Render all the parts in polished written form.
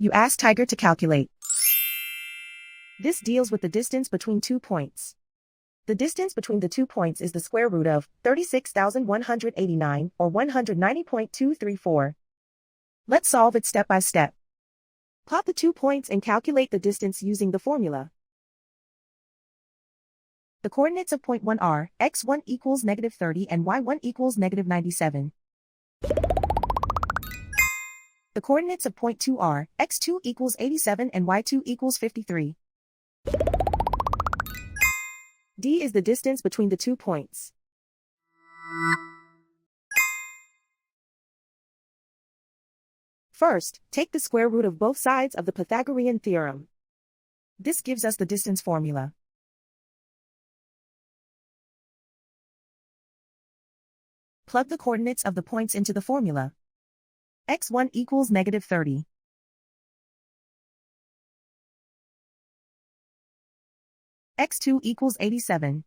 You ask Tiger to calculate. This deals with the distance between 2 points. The distance between the 2 points is the square root of 36,189 or 190.234. Let's solve it step by step. Plot the 2 points and calculate the distance using the formula. The coordinates of point 1 are x1 equals -30 and y1 equals -97. The coordinates of point 2 are x2 equals 87 and y2 equals 53. D is the distance between the 2 points. First, take the square root of both sides of the Pythagorean theorem. This gives us the distance formula. Plug the coordinates of the points into the formula. x1 equals -30. x2 equals 87.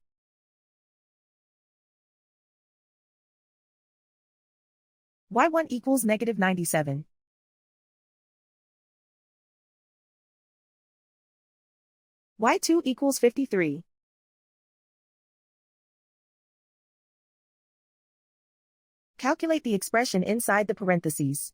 y1 equals -97. y2 equals 53. Calculate the expression inside the parentheses.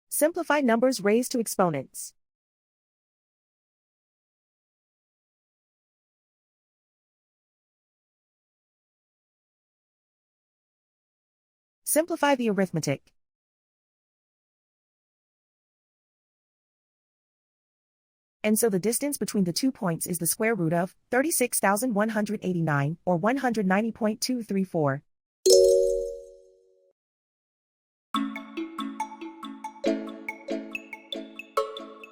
Simplify numbers raised to exponents. Simplify the arithmetic. And so the distance between the 2 points is the square root of 36,189 or 190.234.